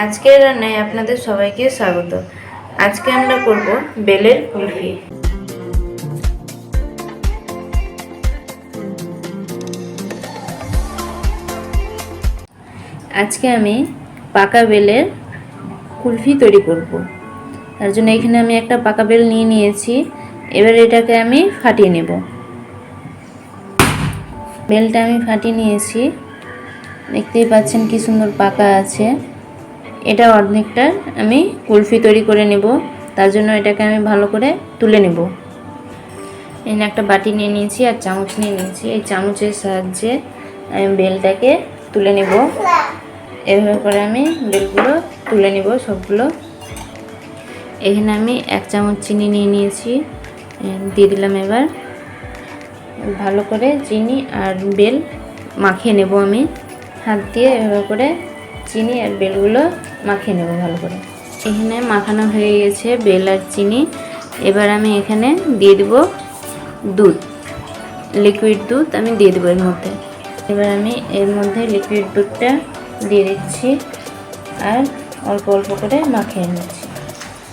আজকের রান্নায় আপনাদের সবাইকে স্বাগত। আজকে আমরা করব বেলের কুলফি। আজকে আমি পাকা বেলের কুলফি তৈরি করব। তার জন্য এখানে আমি একটা পাকা বেল নিয়ে নিয়েছি। এবার এটাকে আমি ফাটিয়ে নেব। বেলটা আমি ফাটিয়ে নিয়েছি, দেখতেই পাচ্ছেন কি সুন্দর পাকা আছে। এটা অর্ধেকটা আমি কুলফি তৈরি করে নেব। তার জন্য এটাকে আমি ভালো করে তুলে নেব। এখানে একটা বাটি নিয়ে নিয়েছি আর চামচ নিয়ে নিয়েছি। এই চামচের সাহায্যে আমি বেলটাকে তুলে নেব। এভাবে করে আমি বেলগুলো তুলে নেব সবগুলো। এখানে আমি 1 চামচ চিনি নিয়ে নিয়েছি, দিয়ে দিলাম। এবার ভালো করে চিনি আর বেল মাখিয়ে নেব। আমি হাত দিয়ে এভাবে করে চিনি আর বেলগুলো মাখিয়ে নেব ভালো করে। এখানে মাখানো হয়ে গেছে বেল আর চিনি। এবার আমি এখানে দিয়ে দেব দুধ, লিকুইড দুধ আমি দিয়ে দেবো এর মধ্যে। এবার আমি এর মধ্যে লিকুইড দুধটা দিয়ে দিচ্ছি আর অল্প অল্প করে মাখিয়ে নিচ্ছি।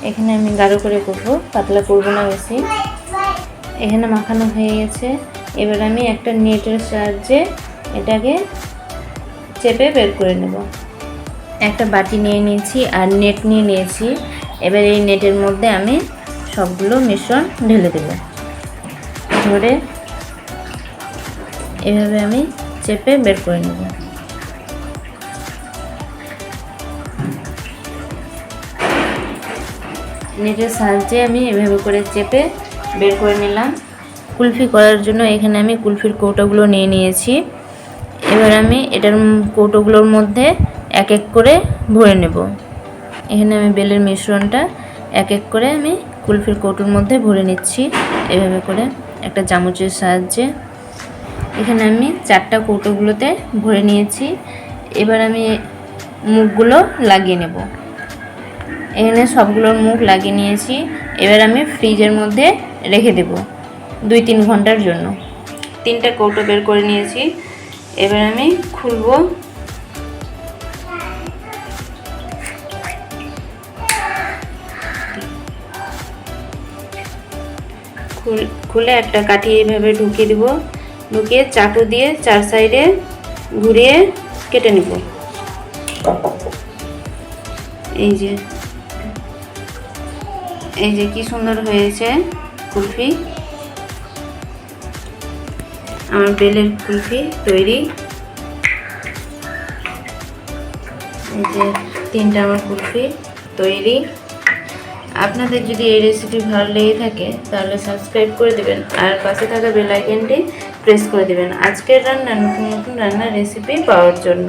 এখানে আমি গাঢ় করে করবো, পাতলা করব না বেশি। এখানে মাখানো হয়ে গেছে। এবার আমি একটা নেটের সাহায্যে এটাকে চেপে বের করে নেব। একটা বাটি নিয়ে নিয়েছি আর নেট নিয়ে নিয়েছি। এবার এই নেটের মধ্যে আমি সবগুলো মিশ্রণ ঢেলে দেব। ধরে এভাবে আমি চেপে বের করে নেব। নেটের সাহায্যে আমি এভাবে করে চেপে বের করে নিলাম। কুলফি করার জন্য এখানে আমি কুলফির কৌটোগুলো নিয়ে নিয়েছি। এবার আমি এটার কৌটোগুলোর মধ্যে এক এক করে ভরে নেব। এখানে আমি বেলের মিশ্রণটা এক এক করে আমি কুলফির কৌটোর মধ্যে ভরে নিচ্ছি এভাবে করে একটা চামচের সাহায্যে। এখানে আমি 4টা কৌটোগুলোতে ভরে নিয়েছি। এবার আমি মুখগুলো লাগিয়ে নেব। এখানে সবগুলোর মুখ লাগিয়ে নিয়েছি। এবার আমি ফ্রিজের মধ্যে রেখে দেব 2-3 ঘন্টার জন্য। 3টা কৌটো বের করে নিয়েছি। এবার আমি খুলবো। খুলে একটা কাঠি এইভাবে ঢুকিয়ে দেব। ঢুকিয়ে চাকু দিয়ে 4 সাইডে ঘুরিয়ে কেটে নেব। এই যে কি সুন্দর হয়েছে কুলফি। আমার বেলের কুলফি তৈরি। এই যে 3টা আমার কুলফি তৈরি। আপনাদের যদি এই রেসিপি ভালো লেগে থাকে তাহলে সাবস্ক্রাইব করে দেবেন আর পাশে থাকা বেল আইকনটি প্রেস করে দেবেন আজকের রান্না নতুন নতুন রান্নার রেসিপি পাওয়ার জন্য।